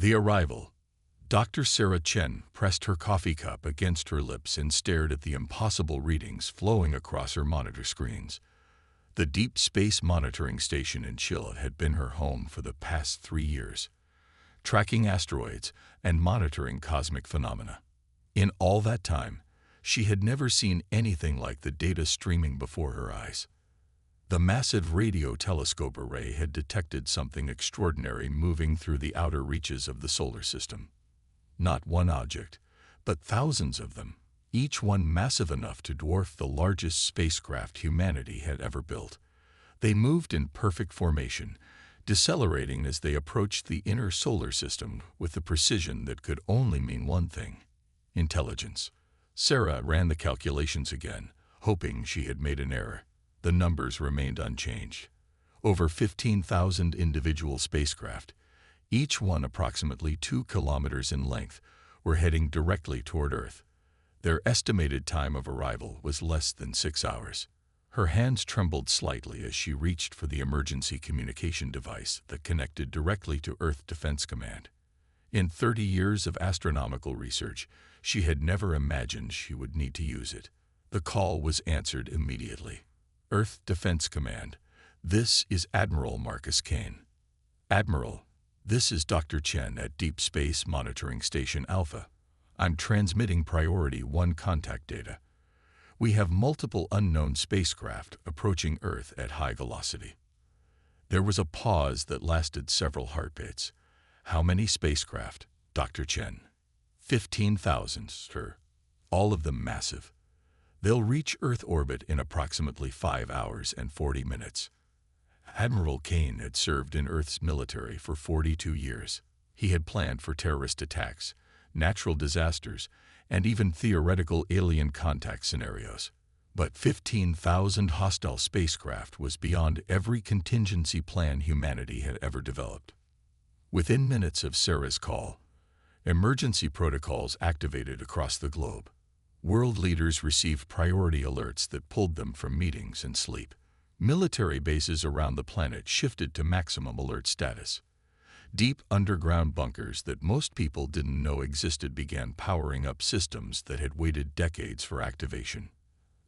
The arrival. Dr. Sarah Chen pressed her coffee cup against her lips and stared at the impossible readings flowing across her monitor screens. The Deep Space Monitoring Station in Chile had been her home for the past 3 years, tracking asteroids and monitoring cosmic phenomena. In all that time, she had never seen anything like the data streaming before her eyes. The massive radio telescope array had detected something extraordinary moving through the outer reaches of the solar system. Not one object, but thousands of them, each one massive enough to dwarf the largest spacecraft humanity had ever built. They moved in perfect formation, decelerating as they approached the inner solar system with the precision that could only mean one thing: intelligence. Sarah ran the calculations again, hoping she had made an error. The numbers remained unchanged. Over 15,000 individual spacecraft, each one approximately 2 kilometers in length, were heading directly toward Earth. Their estimated time of arrival was less than 6 hours. Her hands trembled slightly as she reached for the emergency communication device that connected directly to Earth Defense Command. In 30 years of astronomical research, she had never imagined she would need to use it. The call was answered immediately. Earth Defense Command, this is Admiral Marcus Kane. Admiral, this is Dr. Chen at Deep Space Monitoring Station Alpha. I'm transmitting Priority 1 contact data. We have multiple unknown spacecraft approaching Earth at high velocity. There was a pause that lasted several heartbeats. How many spacecraft, Dr. Chen? 15,000, sir. All of them massive. They'll reach Earth orbit in approximately 5 hours and 40 minutes. Admiral Kane had served in Earth's military for 42 years. He had planned for terrorist attacks, natural disasters, and even theoretical alien contact scenarios. But 15,000 hostile spacecraft was beyond every contingency plan humanity had ever developed. Within minutes of Sarah's call, emergency protocols activated across the globe. World leaders received priority alerts that pulled them from meetings and sleep. Military bases around the planet shifted to maximum alert status. Deep underground bunkers that most people didn't know existed began powering up systems that had waited decades for activation.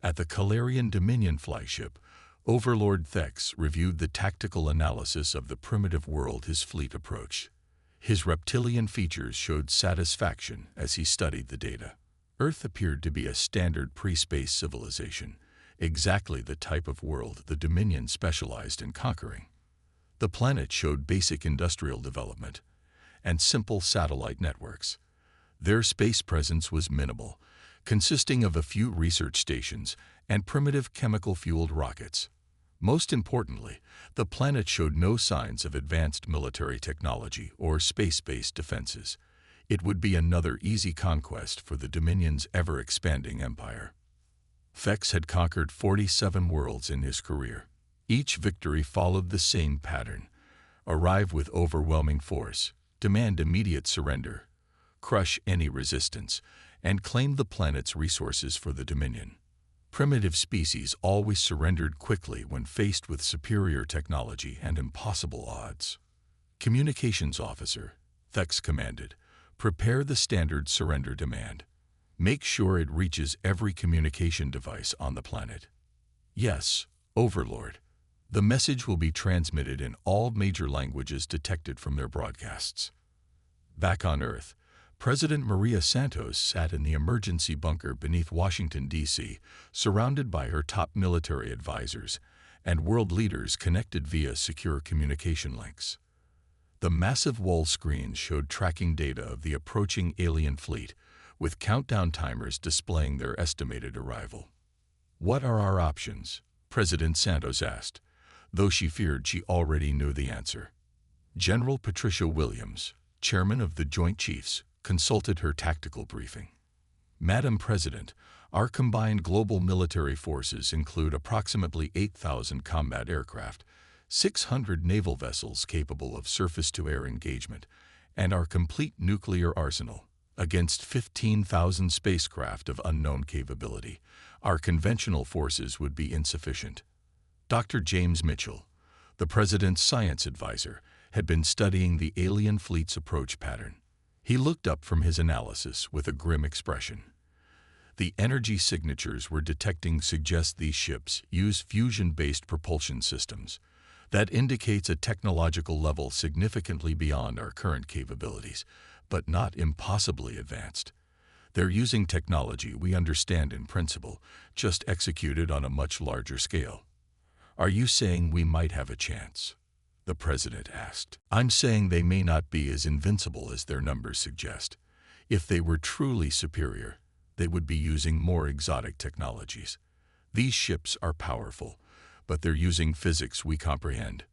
At the Calarian Dominion flagship, Overlord Thex reviewed the tactical analysis of the primitive world his fleet approached. His reptilian features showed satisfaction as he studied the data. Earth appeared to be a standard pre-space civilization, exactly the type of world the Dominion specialized in conquering. The planet showed basic industrial development and simple satellite networks. Their space presence was minimal, consisting of a few research stations and primitive chemical-fueled rockets. Most importantly, the planet showed no signs of advanced military technology or space-based defenses. It would be another easy conquest for the Dominion's ever-expanding empire. Thex had conquered 47 worlds in his career. Each victory followed the same pattern: arrive with overwhelming force, demand immediate surrender, crush any resistance, and claim the planet's resources for the Dominion. Primitive species always surrendered quickly when faced with superior technology and impossible odds. Communications Officer, Thex commanded, prepare the standard surrender demand. Make sure it reaches every communication device on the planet. Yes, Overlord. The message will be transmitted in all major languages detected from their broadcasts. Back on Earth, President Maria Santos sat in the emergency bunker beneath Washington, D.C., surrounded by her top military advisors and world leaders connected via secure communication links. The massive wall screens showed tracking data of the approaching alien fleet, with countdown timers displaying their estimated arrival. "What are our options?" President Santos asked, though she feared she already knew the answer. General Patricia Williams, chairman of the Joint Chiefs, consulted her tactical briefing. "Madam President, our combined global military forces include approximately 8,000 combat aircraft, 600 naval vessels capable of surface-to-air engagement, and our complete nuclear arsenal. Against 15,000 spacecraft of unknown capability, our conventional forces would be insufficient." Dr. James Mitchell, the President's science advisor, had been studying the alien fleet's approach pattern. He looked up from his analysis with a grim expression. The energy signatures we're detecting suggest these ships use fusion-based propulsion systems. That indicates a technological level significantly beyond our current capabilities, but not impossibly advanced. They're using technology we understand in principle, just executed on a much larger scale. Are you saying we might have a chance? The president asked. I'm saying they may not be as invincible as their numbers suggest. If they were truly superior, they would be using more exotic technologies. These ships are powerful, but they're using physics we comprehend.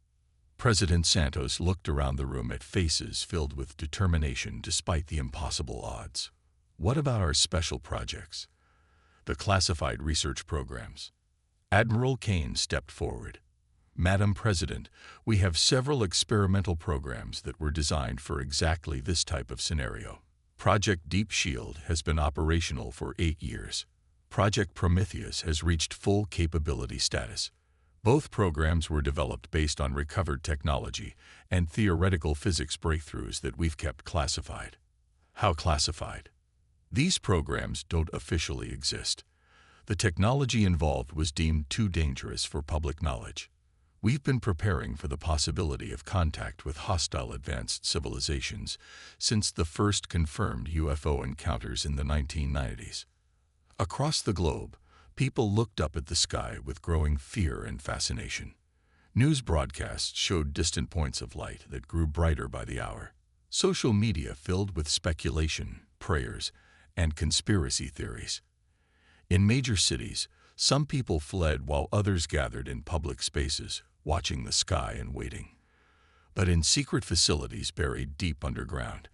President Santos looked around the room at faces filled with determination despite the impossible odds. What about our special projects? The classified research programs? Admiral Kane stepped forward. Madam President, we have several experimental programs that were designed for exactly this type of scenario. Project Deep Shield has been operational for 8 years. Project Prometheus has reached full capability status. Both programs were developed based on recovered technology and theoretical physics breakthroughs that we've kept classified. How classified? These programs don't officially exist. The technology involved was deemed too dangerous for public knowledge. We've been preparing for the possibility of contact with hostile advanced civilizations since the first confirmed UFO encounters in the 1990s. Across the globe, people looked up at the sky with growing fear and fascination. News broadcasts showed distant points of light that grew brighter by the hour. Social media filled with speculation, prayers, and conspiracy theories. In major cities, some people fled while others gathered in public spaces, watching the sky and waiting. But in secret facilities buried deep underground,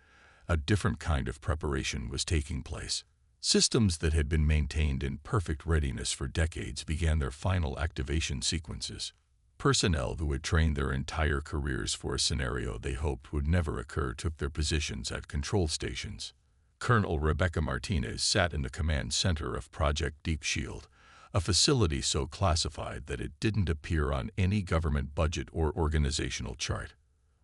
a different kind of preparation was taking place. Systems that had been maintained in perfect readiness for decades began their final activation sequences. Personnel who had trained their entire careers for a scenario they hoped would never occur took their positions at control stations. Colonel Rebecca Martinez sat in the command center of Project Deep Shield, a facility so classified that it didn't appear on any government budget or organizational chart.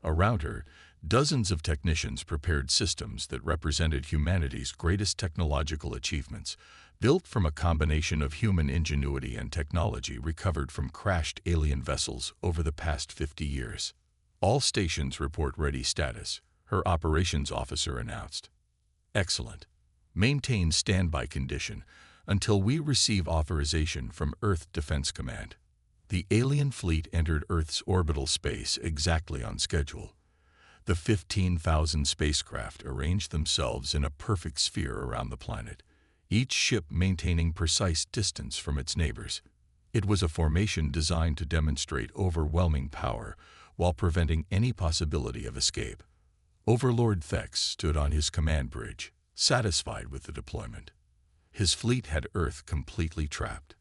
Around her, dozens of technicians prepared systems that represented humanity's greatest technological achievements, built from a combination of human ingenuity and technology recovered from crashed alien vessels over the past 50 years. All stations report ready status, her operations officer announced. Excellent. Maintain standby condition until we receive authorization from Earth Defense Command. The alien fleet entered Earth's orbital space exactly on schedule. The 15,000 spacecraft arranged themselves in a perfect sphere around the planet, each ship maintaining precise distance from its neighbors. It was a formation designed to demonstrate overwhelming power while preventing any possibility of escape. Overlord Thex stood on his command bridge, satisfied with the deployment. His fleet had Earth completely trapped.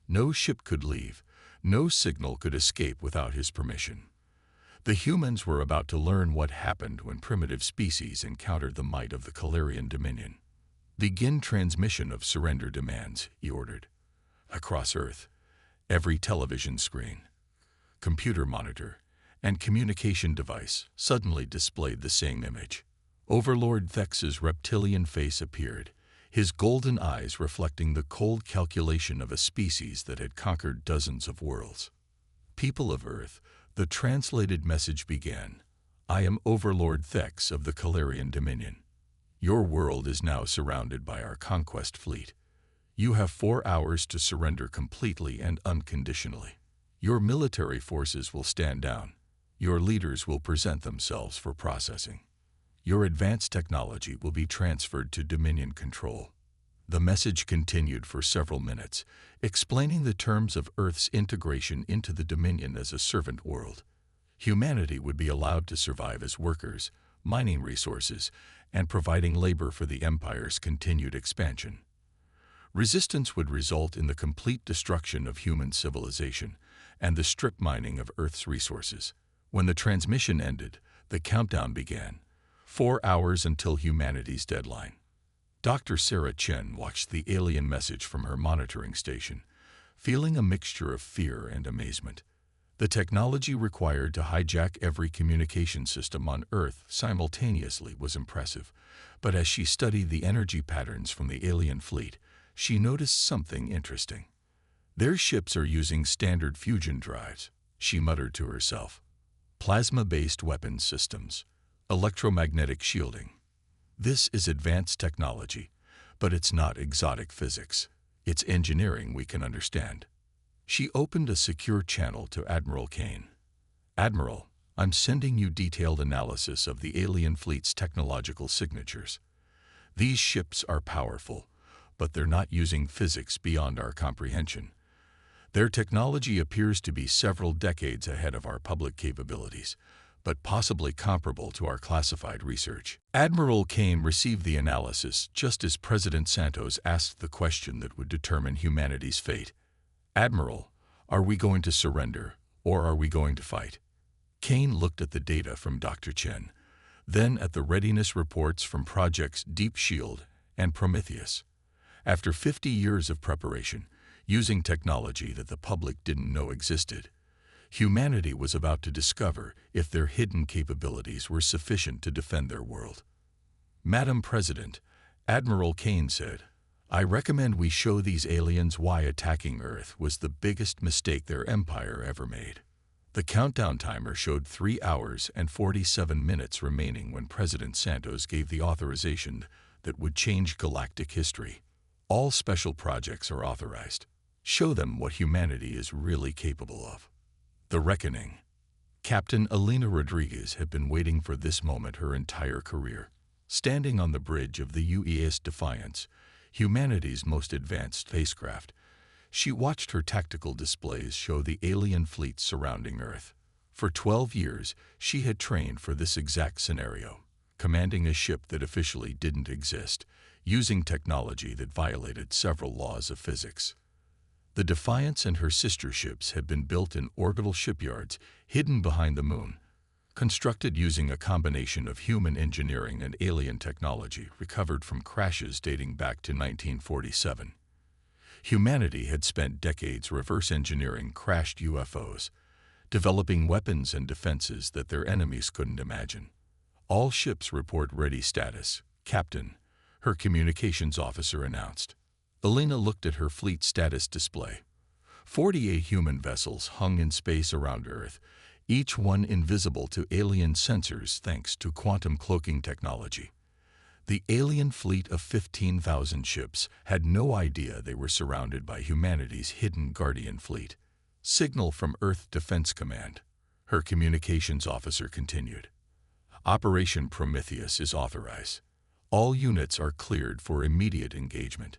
No ship could leave, no signal could escape without his permission. The humans were about to learn what happened when primitive species encountered the might of the Calarian Dominion. Begin transmission of surrender demands, he ordered. Across Earth, every television screen, computer monitor, and communication device suddenly displayed the same image. Overlord Thex's reptilian face appeared, his golden eyes reflecting the cold calculation of a species that had conquered dozens of worlds. People of Earth, the translated message began. I am Overlord Thex of the Calarian Dominion. Your world is now surrounded by our conquest fleet. You have 4 hours to surrender completely and unconditionally. Your military forces will stand down. Your leaders will present themselves for processing. Your advanced technology will be transferred to Dominion control. The message continued for several minutes, explaining the terms of Earth's integration into the Dominion as a servant world. Humanity would be allowed to survive as workers, mining resources, and providing labor for the Empire's continued expansion. Resistance would result in the complete destruction of human civilization and the strip mining of Earth's resources. When the transmission ended, the countdown began. 4 hours until humanity's deadline. Dr. Sarah Chen watched the alien message from her monitoring station, feeling a mixture of fear and amazement. The technology required to hijack every communication system on Earth simultaneously was impressive, but as she studied the energy patterns from the alien fleet, she noticed something interesting. Their ships are using standard fusion drives, she muttered to herself. Plasma-based weapons systems, electromagnetic shielding. This is advanced technology, but it's not exotic physics. It's engineering we can understand. She opened a secure channel to Admiral Kane. Admiral, I'm sending you detailed analysis of the alien fleet's technological signatures. These ships are powerful, but they're not using physics beyond our comprehension. Their technology appears to be several decades ahead of our public capabilities, but possibly comparable to our classified research. Admiral Kane received the analysis just as President Santos asked the question that would determine humanity's fate. Admiral, are we going to surrender, or are we going to fight? Kane looked at the data from Dr. Chen, then at the readiness reports from Projects Deep Shield and Prometheus. After 50 years of preparation, using technology that the public didn't know existed, humanity was about to discover if their hidden capabilities were sufficient to defend their world. Madam President, Admiral Kane said, I recommend we show these aliens why attacking Earth was the biggest mistake their empire ever made. The countdown timer showed 3 hours and 47 minutes remaining when President Santos gave the authorization that would change galactic history. All special projects are authorized. Show them what humanity is really capable of. The Reckoning. Captain Elena Rodriguez had been waiting for this moment her entire career. Standing on the bridge of the UES Defiance, humanity's most advanced spacecraft, she watched her tactical displays show the alien fleet surrounding Earth. For 12 years, she had trained for this exact scenario, commanding a ship that officially didn't exist, using technology that violated several laws of physics. The Defiance and her sister ships had been built in orbital shipyards hidden behind the moon, constructed using a combination of human engineering and alien technology recovered from crashes dating back to 1947. Humanity had spent decades reverse engineering crashed UFOs, developing weapons and defenses that their enemies couldn't imagine. All ships report ready status, Captain, her communications officer announced. Elena looked at her fleet status display. 48 human vessels hung in space around Earth, each one invisible to alien sensors thanks to quantum cloaking technology. The alien fleet of 15,000 ships had no idea they were surrounded by humanity's hidden guardian fleet. Signal from Earth Defense Command, her communications officer continued. Operation Prometheus is authorized. All units are cleared for immediate engagement.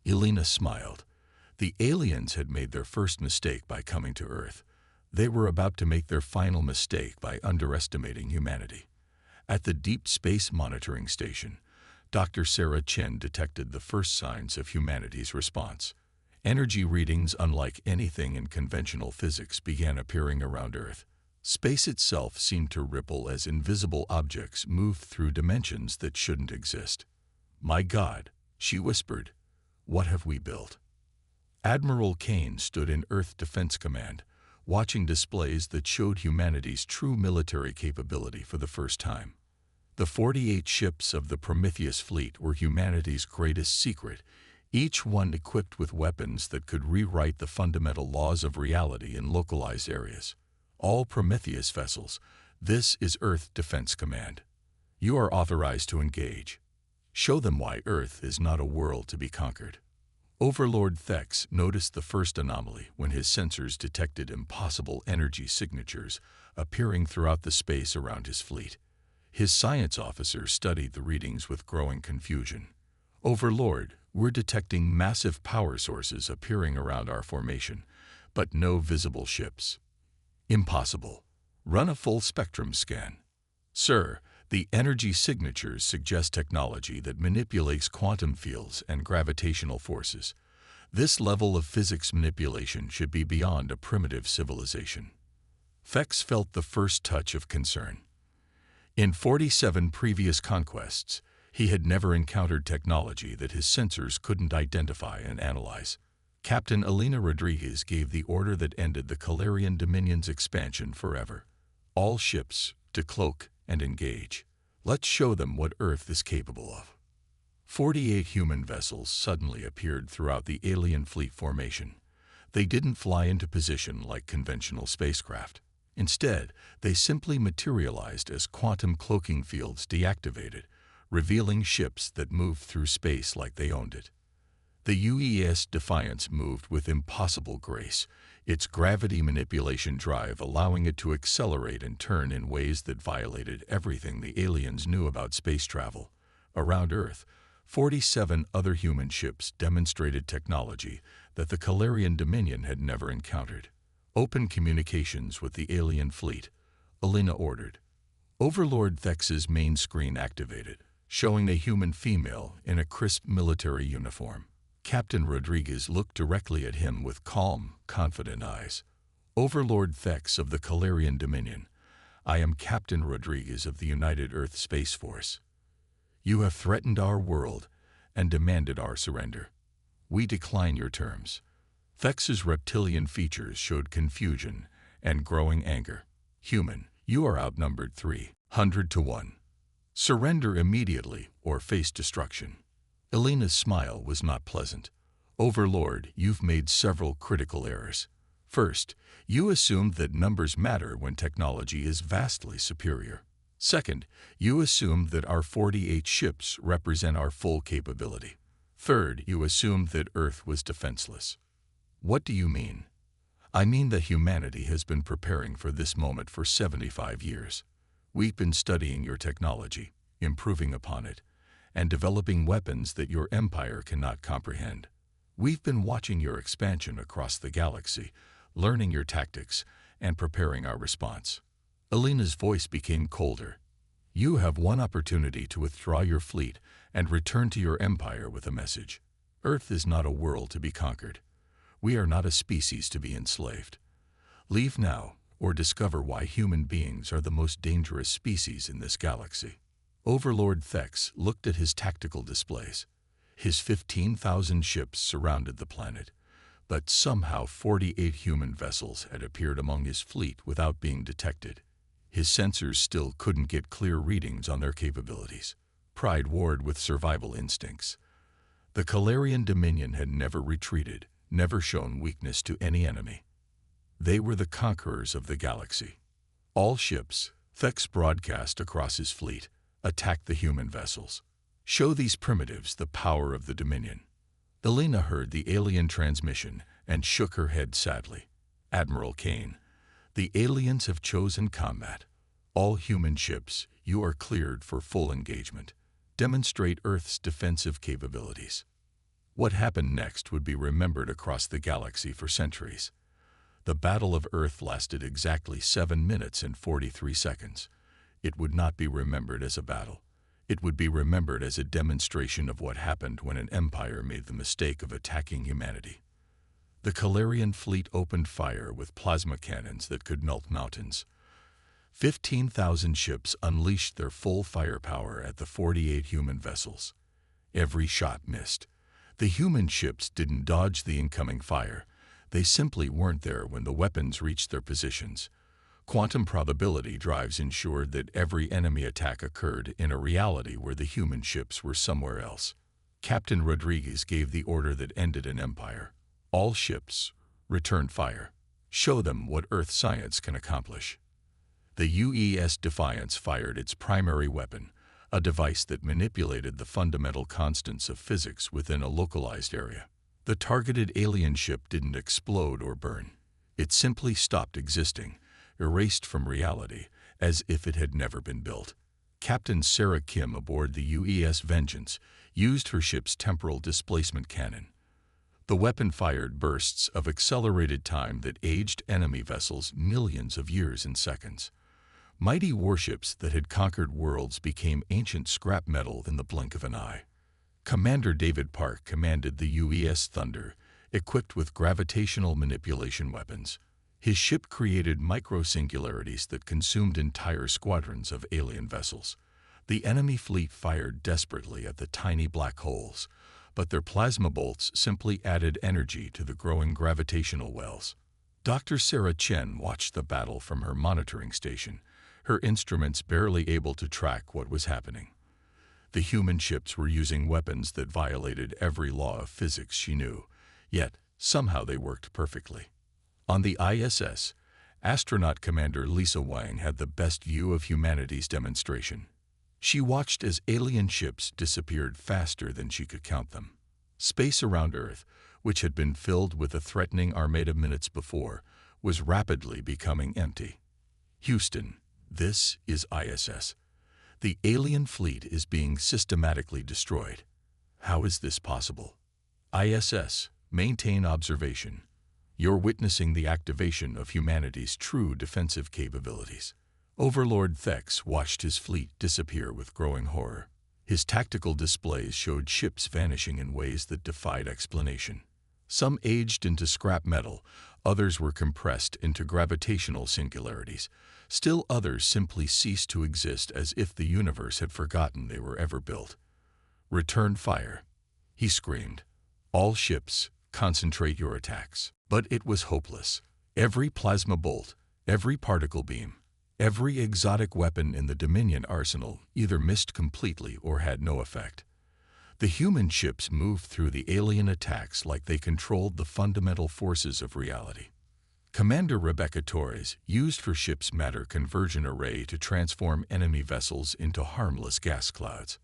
Elena smiled. The aliens had made their first mistake by coming to Earth. They were about to make their final mistake by underestimating humanity. At the Deep Space Monitoring Station, Dr. Sarah Chen detected the first signs of humanity's response. Energy readings unlike anything in conventional physics began appearing around Earth. Space itself seemed to ripple as invisible objects moved through dimensions that shouldn't exist. My God, she whispered, what have we built? Admiral Kane stood in Earth Defense Command, watching displays that showed humanity's true military capability for the first time. The 48 ships of the Prometheus fleet were humanity's greatest secret, each one equipped with weapons that could rewrite the fundamental laws of reality in localized areas. All Prometheus vessels, this is Earth Defense Command. You are authorized to engage. Show them why Earth is not a world to be conquered. Overlord Thex noticed the first anomaly when his sensors detected impossible energy signatures appearing throughout the space around his fleet. His science officer studied the readings with growing confusion. Overlord, we're detecting massive power sources appearing around our formation, but no visible ships. Impossible. Run a full spectrum scan. Sir, the energy signatures suggest technology that manipulates quantum fields and gravitational forces. This level of physics manipulation should be beyond a primitive civilization. Thex felt the first touch of concern. In 47 previous conquests, he had never encountered technology that his sensors couldn't identify and analyze. Captain Elena Rodriguez gave the order that ended the Calarian Dominion's expansion forever. All ships, decloak and engage. Let's show them what Earth is capable of. 48 human vessels suddenly appeared throughout the alien fleet formation. They didn't fly into position like conventional spacecraft. Instead, they simply materialized as quantum cloaking fields deactivated, revealing ships that moved through space like they owned it. The UES Defiance moved with impossible grace, its gravity manipulation drive allowing it to accelerate and turn in ways that violated everything the aliens knew about space travel. Around Earth, 47 other human ships demonstrated technology that the Calarian Dominion had never encountered. Open communications with the alien fleet, Elena ordered. Overlord Thex's main screen activated, showing a human female in a crisp military uniform. Captain Rodriguez looked directly at him with calm, confident eyes. Overlord Thex of the Calarian Dominion, I am Captain Rodriguez of the United Earth Space Force. You have threatened our world and demanded our surrender. We decline your terms. Thex's reptilian features showed confusion and growing anger. Human, you are outnumbered 300 to 1. Surrender immediately or face destruction. Elena's smile was not pleasant. Overlord, you've made several critical errors. First, you assumed that numbers matter when technology is vastly superior. Second, you assumed that our 48 ships represent our full capability. Third, you assumed that Earth was defenseless. What do you mean? I mean that humanity has been preparing for this moment for 75 years. We've been studying your technology, improving upon it, and developing weapons that your empire cannot comprehend. We've been watching your expansion across the galaxy, learning your tactics, and preparing our response. Elena's voice became colder. You have one opportunity to withdraw your fleet and return to your empire with a message. Earth is not a world to be conquered. We are not a species to be enslaved. Leave now, or discover why human beings are the most dangerous species in this galaxy. Overlord Thex looked at his tactical displays. His 15,000 ships surrounded the planet, but somehow 48 human vessels had appeared among his fleet without being detected. His sensors still couldn't get clear readings on their capabilities. Pride warred with survival instincts. The Calarian Dominion had never retreated, never shown weakness to any enemy. They were the conquerors of the galaxy. All ships, Thex broadcast across his fleet, attack the human vessels. Show these primitives the power of the Dominion. Elena heard the alien transmission and shook her head sadly. Admiral Kane, the aliens have chosen combat. All human ships, you are cleared for full engagement. Demonstrate Earth's defensive capabilities. What happened next would be remembered across the galaxy for centuries. The Battle of Earth lasted exactly 7 minutes and 43 seconds. It would not be remembered as a battle. It would be remembered as a demonstration of what happened when an empire made the mistake of attacking humanity. The Calarian fleet opened fire with plasma cannons that could melt mountains. 15,000 ships unleashed their full firepower at the 48 human vessels. Every shot missed. The human ships didn't dodge the incoming fire. They simply weren't there when the weapons reached their positions. Quantum probability drives ensured that every enemy attack occurred in a reality where the human ships were somewhere else. Captain Rodriguez gave the order that ended an empire. All ships, return fire. Show them what Earth science can accomplish. The UES Defiance fired its primary weapon, a device that manipulated the fundamental constants of physics within a localized area. The targeted alien ship didn't explode or burn. It simply stopped existing, erased from reality, as if it had never been built. Captain Sarah Kim aboard the UES Vengeance used her ship's temporal displacement cannon. The weapon fired bursts of accelerated time that aged enemy vessels millions of years in seconds. Mighty warships that had conquered worlds became ancient scrap metal in the blink of an eye. Commander David Park commanded the UES Thunder, equipped with gravitational manipulation weapons. His ship created micro-singularities that consumed entire squadrons of alien vessels. The enemy fleet fired desperately at the tiny black holes, but their plasma bolts simply added energy to the growing gravitational wells. Dr. Sarah Chen watched the battle from her monitoring station, her instruments barely able to track what was happening. The human ships were using weapons that violated every law of physics she knew, yet somehow they worked perfectly. On the ISS, astronaut commander Lisa Wang had the best view of humanity's demonstration. She watched as alien ships disappeared faster than she could count them. Space around Earth, which had been filled with a threatening armada minutes before, was rapidly becoming empty. Houston, this is ISS. The alien fleet is being systematically destroyed. How is this possible? ISS, maintain observation. You're witnessing the activation of humanity's true defensive capabilities. Overlord Thex watched his fleet disappear with growing horror. His tactical displays showed ships vanishing in ways that defied explanation. Some aged into scrap metal, others were compressed into gravitational singularities. Still others simply ceased to exist as if the universe had forgotten they were ever built. Return fire, he screamed. All ships, concentrate your attacks. But it was hopeless. Every plasma bolt, every particle beam, every exotic weapon in the Dominion arsenal either missed completely or had no effect. The human ships moved through the alien attacks like they controlled the fundamental forces of reality. Commander Rebecca Torres used her ship's matter conversion array to transform enemy vessels into harmless gas clouds.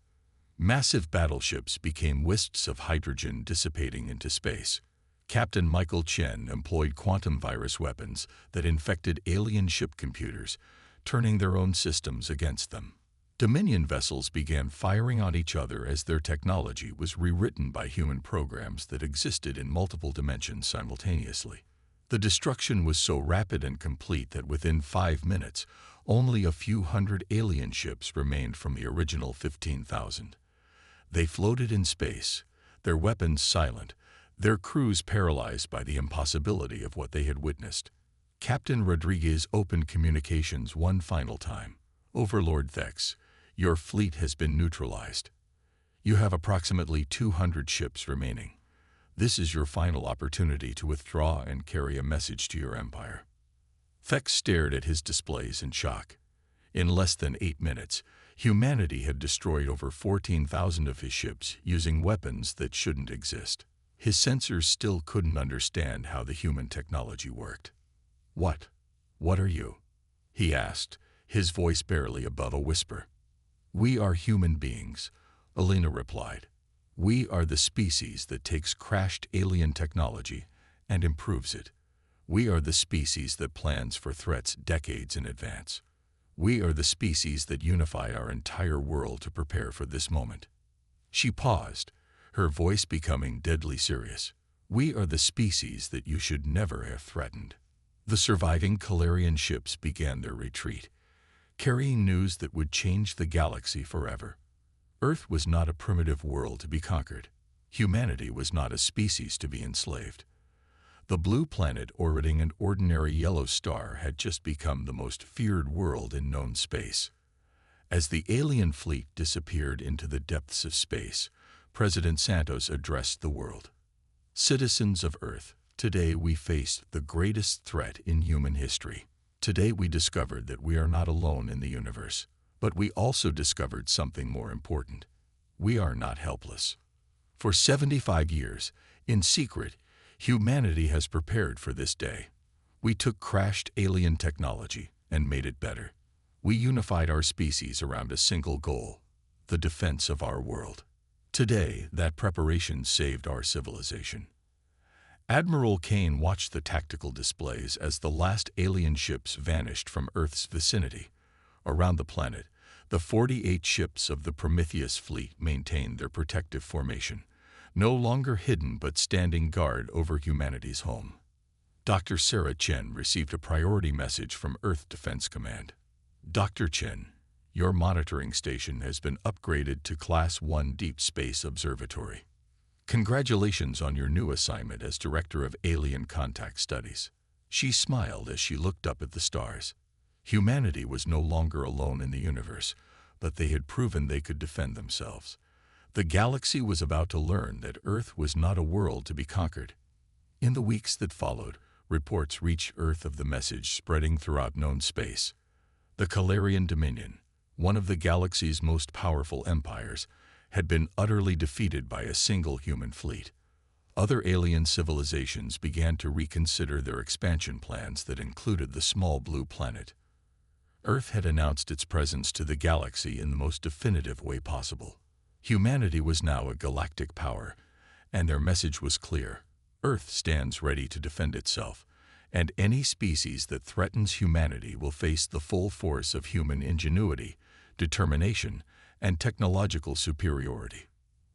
Massive battleships became wisps of hydrogen dissipating into space. Captain Michael Chen employed quantum virus weapons that infected alien ship computers, turning their own systems against them. Dominion vessels began firing on each other as their technology was rewritten by human programs that existed in multiple dimensions simultaneously. The destruction was so rapid and complete that within 5 minutes, only a few hundred alien ships remained from the original 15,000. They floated in space, their weapons silent, their crews paralyzed by the impossibility of what they had witnessed. Captain Rodriguez opened communications one final time. Overlord Thex, your fleet has been neutralized. You have approximately 200 ships remaining. This is your final opportunity to withdraw and carry a message to your empire. Thex stared at his displays in shock. In less than 8 minutes, humanity had destroyed over 14,000 of his ships using weapons that shouldn't exist. His sensors still couldn't understand how the human technology worked. What are you? He asked, his voice barely above a whisper. We are human beings, Alina replied. We are the species that takes crashed alien technology and improves it. We are the species that plans for threats decades in advance. We are the species that unify our entire world to prepare for this moment. She paused, her voice becoming deadly serious. We are the species that you should never have threatened. The surviving Calarian ships began their retreat, carrying news that would change the galaxy forever. Earth was not a primitive world to be conquered. Humanity was not a species to be enslaved. The blue planet orbiting an ordinary yellow star had just become the most feared world in known space. As the alien fleet disappeared into the depths of space, President Santos addressed the world. Citizens of Earth, today we face the greatest threat in human history. Today we discovered that we are not alone in the universe, but we also discovered something more important. We are not helpless. For 75 years, in secret, humanity has prepared for this day. We took crashed alien technology and made it better. We unified our species around a single goal, the defense of our world. Today, that preparation saved our civilization. Admiral Kane watched the tactical displays as the last alien ships vanished from Earth's vicinity. Around the planet, the 48 ships of the Prometheus fleet maintained their protective formation, no longer hidden but standing guard over humanity's home. Dr. Sarah Chen received a priority message from Earth Defense Command. Dr. Chen, your monitoring station has been upgraded to Class 1 Deep Space Observatory. Congratulations on your new assignment as Director of Alien Contact Studies. She smiled as she looked up at the stars. Humanity was no longer alone in the universe, but they had proven they could defend themselves. The galaxy was about to learn that Earth was not a world to be conquered. In the weeks that followed, reports reached Earth of the message spreading throughout known space. The Calarian Dominion, one of the galaxy's most powerful empires, had been utterly defeated by a single human fleet. Other alien civilizations began to reconsider their expansion plans that included the small blue planet. Earth had announced its presence to the galaxy in the most definitive way possible. Humanity was now a galactic power, and their message was clear. Earth stands ready to defend itself, and any species that threatens humanity will face the full force of human ingenuity, determination, and technological superiority.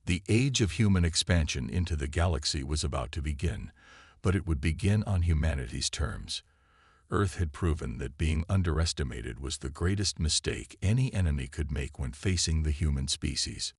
The age of human expansion into the galaxy was about to begin, but it would begin on humanity's terms. Earth had proven that being underestimated was the greatest mistake any enemy could make when facing the human species.